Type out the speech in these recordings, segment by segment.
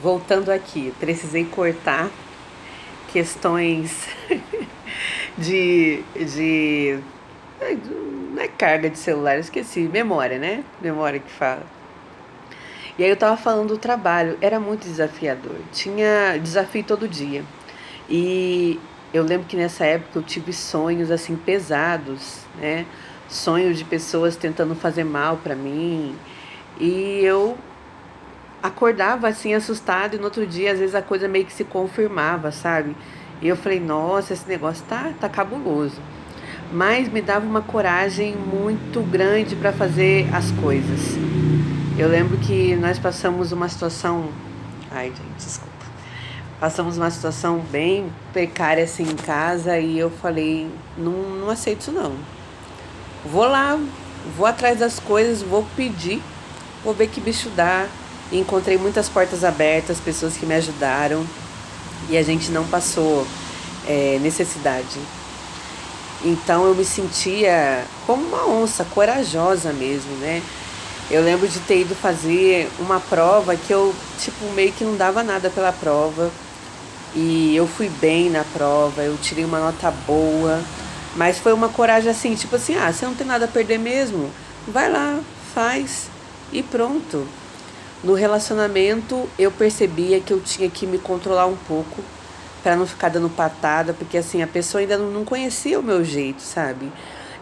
Voltando aqui, precisei cortar questões de. Não é carga de celular, eu esqueci. Memória, né? Memória que fala. E aí eu tava falando do trabalho, era muito desafiador. Tinha desafio todo dia. E eu lembro que nessa época eu tive sonhos assim pesados, né? Sonhos de pessoas tentando fazer mal pra mim. E eu acordava assim assustado e no outro dia às vezes a coisa meio que se confirmava, sabe? E eu falei, nossa, esse negócio tá cabuloso. Mas me dava uma coragem muito grande para fazer as coisas. Eu lembro que nós passamos uma situação. Ai, gente, desculpa. Passamos uma situação bem precária assim em casa e eu falei, não aceito isso não. Vou lá, vou atrás das coisas, vou pedir, vou ver que bicho dá. E encontrei muitas portas abertas, pessoas que me ajudaram e a gente não passou necessidade. Então eu me sentia como uma onça, corajosa mesmo, né? Eu lembro de ter ido fazer uma prova que eu, tipo, meio que não dava nada pela prova. E eu fui bem na prova, eu tirei uma nota boa. Mas foi uma coragem assim, tipo assim, você não tem nada a perder mesmo. Vai lá, faz e pronto. No relacionamento, eu percebia que eu tinha que me controlar um pouco para não ficar dando patada, porque assim, a pessoa ainda não conhecia o meu jeito, sabe?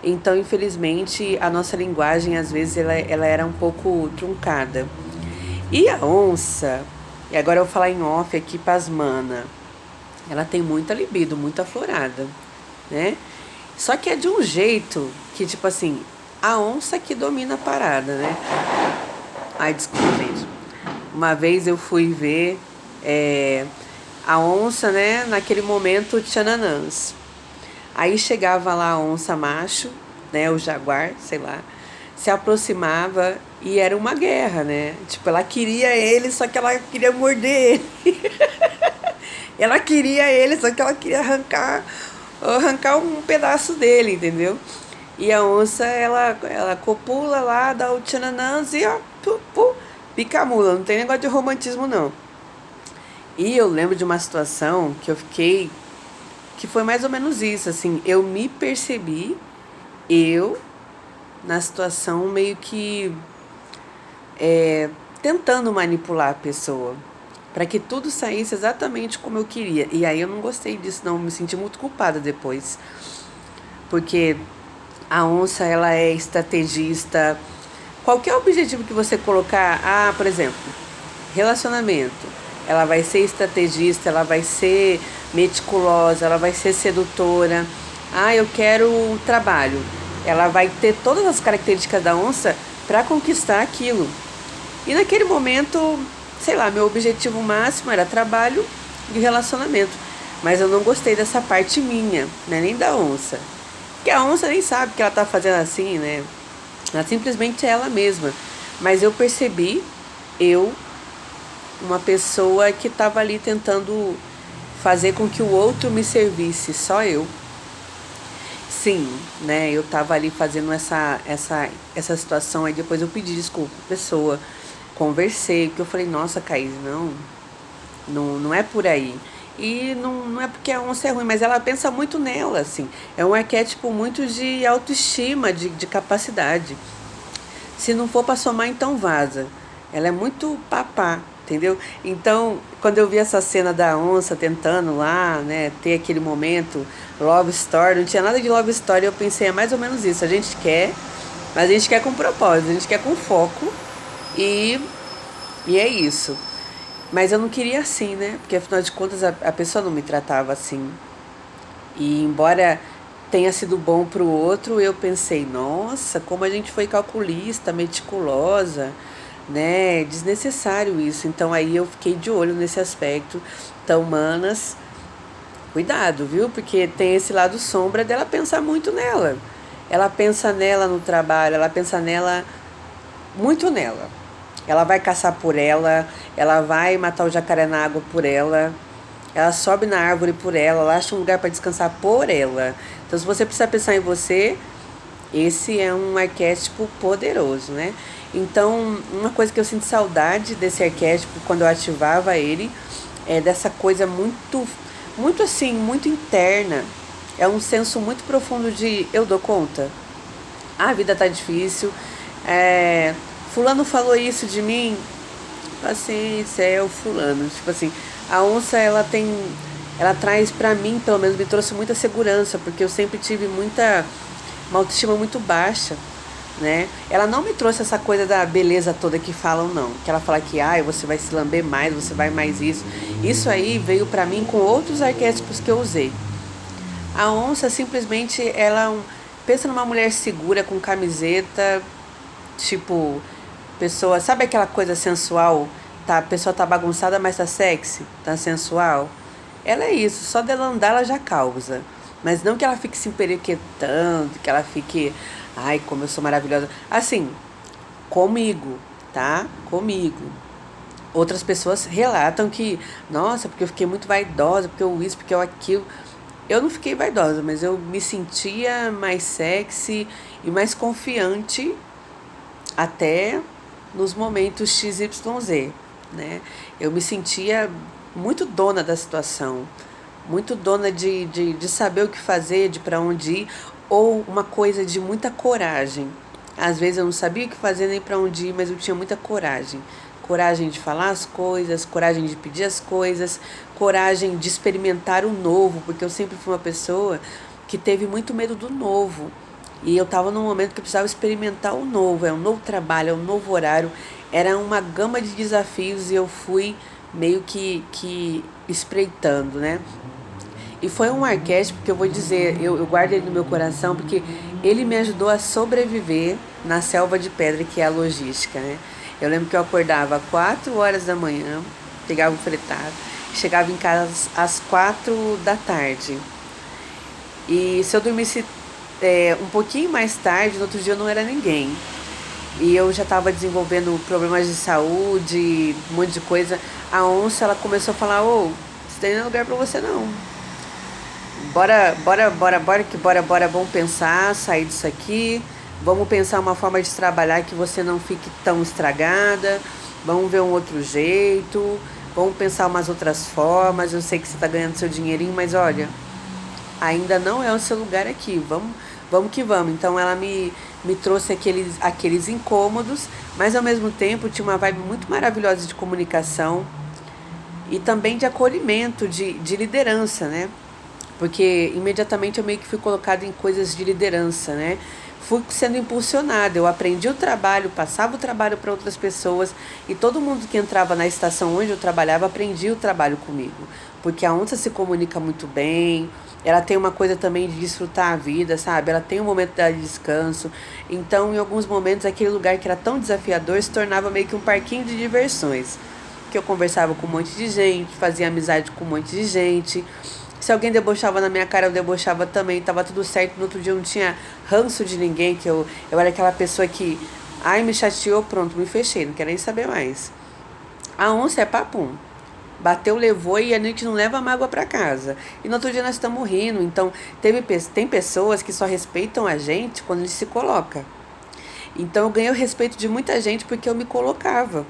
Então, infelizmente, a nossa linguagem, às vezes, ela era um pouco truncada. E a onça, e agora eu vou falar em off aqui pras mana, ela tem muita libido, muito aflorada, né? Só que é de um jeito que, tipo assim, a onça que domina a parada, né? Ai, desculpa, gente. Uma vez eu fui ver a onça, né? Naquele momento, tchananãs. Aí chegava lá a onça macho, né? O jaguar, sei lá. Se aproximava e era uma guerra, né? Tipo, ela queria ele, só que ela queria morder ele. Ela queria ele, só que ela queria arrancar um pedaço dele, entendeu? E a onça, ela copula lá, dá o tchananãs e ó, pica a mula. Não tem negócio de romantismo, não. E eu lembro de uma situação que eu fiquei, que foi mais ou menos isso, assim, eu me percebi, eu, na situação meio que tentando manipular a pessoa, para que tudo saísse exatamente como eu queria. E aí eu não gostei disso, não, me senti muito culpada depois, porque a onça, ela é estrategista. Qualquer objetivo que você colocar, por exemplo, relacionamento, ela vai ser estrategista, ela vai ser meticulosa, ela vai ser sedutora. Eu quero um trabalho. Ela vai ter todas as características da onça para conquistar aquilo. E naquele momento, sei lá, meu objetivo máximo era trabalho e relacionamento. Mas eu não gostei dessa parte minha, né? Nem da onça. Porque a onça nem sabe que ela tá fazendo assim, né? Ela simplesmente é ela mesma. Mas eu percebi, eu, uma pessoa que estava ali tentando fazer com que o outro me servisse, só eu. Sim, né? Eu estava ali fazendo essa situação, aí depois eu pedi desculpa pra pessoa, conversei, porque eu falei, nossa, Caís, não é por aí. E não é porque a onça é ruim, mas ela pensa muito nela, assim. É um arquétipo muito de autoestima, de capacidade. Se não for para somar, então vaza. Ela é muito papá, entendeu? Então, quando eu vi essa cena da onça tentando lá, né, ter aquele momento, love story, não tinha nada de love story, eu pensei, é mais ou menos isso. A gente quer, mas a gente quer com propósito, a gente quer com foco e, e é isso. Mas eu não queria assim, né? Porque afinal de contas a pessoa não me tratava assim. E embora tenha sido bom para o outro, eu pensei, nossa, como a gente foi calculista, meticulosa, né? Desnecessário isso. Então aí eu fiquei de olho nesse aspecto. Então, manas, cuidado, viu? Porque tem esse lado sombra dela pensar muito nela. Ela pensa nela no trabalho, ela pensa nela, muito nela. Ela vai caçar por ela vai matar o jacaré na água por ela sobe na árvore por ela acha um lugar para descansar por ela. Então, se você precisar pensar em você, esse é um arquétipo poderoso, né? Então, uma coisa que eu sinto saudade desse arquétipo quando eu ativava ele é dessa coisa muito assim, muito interna. É um senso muito profundo de eu dou conta. A vida tá difícil. Fulano falou isso de mim. Paciência, é o fulano. Tipo assim, a onça ela traz pra mim, pelo menos me trouxe muita segurança, porque eu sempre tive uma autoestima muito baixa, né? Ela não me trouxe essa coisa da beleza toda que falam, não. Que ela fala que, você vai se lamber mais, você vai mais isso. Isso aí veio pra mim com outros arquétipos que eu usei. A onça simplesmente, pensa numa mulher segura com camiseta, tipo, pessoa, sabe aquela coisa sensual? Tá, a pessoa tá bagunçada, mas tá sexy, tá sensual. Ela é isso, só dela andar ela já causa. Mas não que ela fique se emperequetando, que ela fique, ai, como eu sou maravilhosa. Assim, comigo, tá? Comigo. Outras pessoas relatam que, nossa, porque eu fiquei muito vaidosa, porque eu isso, porque eu aquilo. Eu não fiquei vaidosa, mas eu me sentia mais sexy e mais confiante até nos momentos XYZ, né? Eu me sentia muito dona da situação, muito dona de saber o que fazer, de para onde ir, ou uma coisa de muita coragem. Às vezes eu não sabia o que fazer nem para onde ir, mas eu tinha muita coragem. Coragem de falar as coisas, coragem de pedir as coisas, coragem de experimentar o novo, porque eu sempre fui uma pessoa que teve muito medo do novo. E eu estava num momento que eu precisava experimentar o novo, é um novo trabalho, é um novo horário, era uma gama de desafios e eu fui meio que espreitando, né? E foi um arquétipo que eu vou dizer, eu guardo ele no meu coração porque ele me ajudou a sobreviver na selva de pedra que é a logística, né? Eu lembro que eu acordava às 4 horas da manhã, pegava o fretado, chegava em casa às 4 da tarde. E se eu dormisse um pouquinho mais tarde, no outro dia eu não era ninguém. E eu já estava desenvolvendo problemas de saúde, um monte de coisa. A onça, ela começou a falar, isso daí não é lugar pra você não. Bora, vamos pensar, sair disso aqui. Vamos pensar uma forma de trabalhar que você não fique tão estragada. Vamos ver um outro jeito. Vamos pensar umas outras formas. Eu sei que você está ganhando seu dinheirinho, mas olha, ainda não é o seu lugar aqui. Vamos que vamos. Então ela me trouxe aqueles incômodos, mas ao mesmo tempo tinha uma vibe muito maravilhosa de comunicação e também de acolhimento, de liderança, né? Porque imediatamente eu meio que fui colocada em coisas de liderança, né? Fui sendo impulsionada, eu aprendi o trabalho, passava o trabalho para outras pessoas e todo mundo que entrava na estação onde eu trabalhava aprendia o trabalho comigo. Porque a onça se comunica muito bem, ela tem uma coisa também de desfrutar a vida, sabe? Ela tem um momento de descanso. Então, em alguns momentos, aquele lugar que era tão desafiador se tornava meio que um parquinho de diversões. Que eu conversava com um monte de gente, fazia amizade com um monte de gente. Se alguém debochava na minha cara, eu debochava também, tava tudo certo. No outro dia eu não tinha ranço de ninguém, que eu era aquela pessoa que, me chateou, pronto, me fechei, não quero nem saber mais. A onça é papum. Bateu, levou e a gente não leva mágoa para casa. E no outro dia nós estamos rindo. Então, tem pessoas que só respeitam a gente quando a gente se coloca. Então, eu ganhei o respeito de muita gente porque eu me colocava,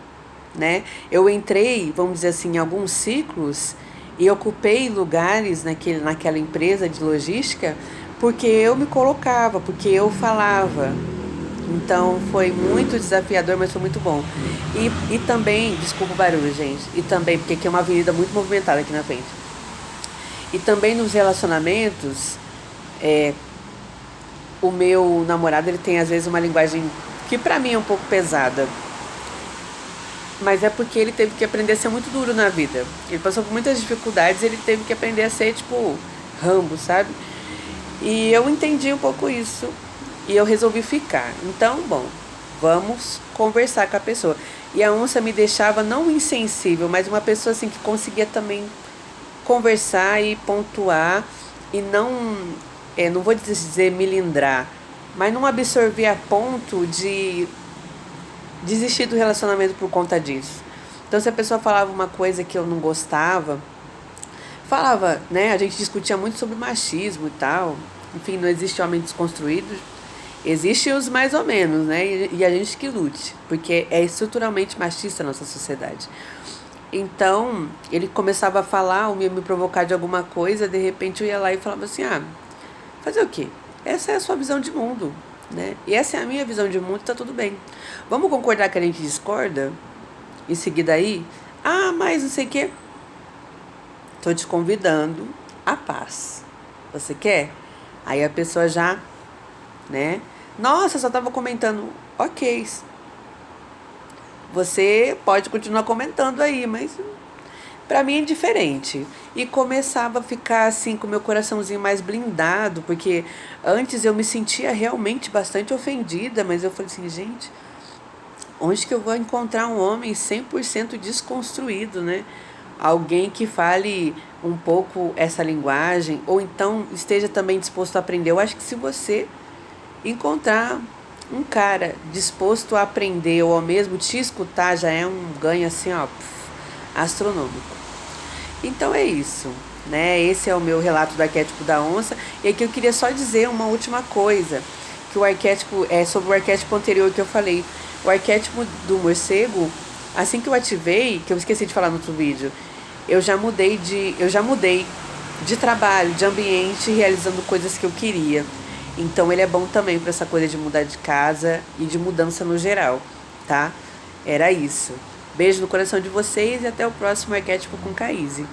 né? Eu entrei, vamos dizer assim, em alguns ciclos e ocupei lugares naquela empresa de logística porque eu me colocava, porque eu falava. Então foi muito desafiador, mas foi muito bom. E também, desculpa o barulho, gente, e também, porque aqui é uma avenida muito movimentada aqui na frente. E também nos relacionamentos, o meu namorado, ele tem às vezes uma linguagem que pra mim é um pouco pesada. Mas é porque ele teve que aprender a ser muito duro na vida. Ele passou por muitas dificuldades, ele teve que aprender a ser, tipo, Rambo, sabe? E eu entendi um pouco isso. E eu resolvi ficar. Então, bom, vamos conversar com a pessoa. E a onça me deixava não insensível, mas uma pessoa assim que conseguia também conversar e pontuar e não vou dizer milindrar, mas não absorver a ponto de desistir do relacionamento por conta disso. Então, se a pessoa falava uma coisa que eu não gostava, né? A gente discutia muito sobre machismo e tal. Enfim, não existe homem desconstruído. Existem os mais ou menos, né? E a gente que lute, porque é estruturalmente machista a nossa sociedade. Então, ele começava a falar ou me provocar de alguma coisa, de repente eu ia lá e falava assim: ah, fazer o quê? Essa é a sua visão de mundo, né? E essa é a minha visão de mundo, tá tudo bem. Vamos concordar que a gente discorda? E seguir daí? Ah, mas não sei o quê. Tô te convidando à paz. Você quer? Aí a pessoa já, né? Nossa, eu só tava comentando. Ok, você pode continuar comentando aí, mas pra mim é diferente. E começava a ficar assim com meu coraçãozinho mais blindado, porque antes eu me sentia realmente bastante ofendida, mas eu falei assim, gente, onde que eu vou encontrar um homem 100% desconstruído, né? Alguém que fale um pouco essa linguagem, ou então esteja também disposto a aprender. Eu acho que se você encontrar um cara disposto a aprender ou ao mesmo te escutar, já é um ganho assim, ó, astronômico. Então é isso, né? Esse é o meu relato do arquétipo da onça. E aqui eu queria só dizer uma última coisa, que o arquétipo é sobre o arquétipo anterior que eu falei. O arquétipo do morcego, assim que eu ativei, que eu esqueci de falar no outro vídeo, eu já mudei de trabalho, de ambiente, realizando coisas que eu queria. Então ele é bom também para essa coisa de mudar de casa e de mudança no geral, tá? Era isso. Beijo no coração de vocês e até o próximo arquétipo com Caíse.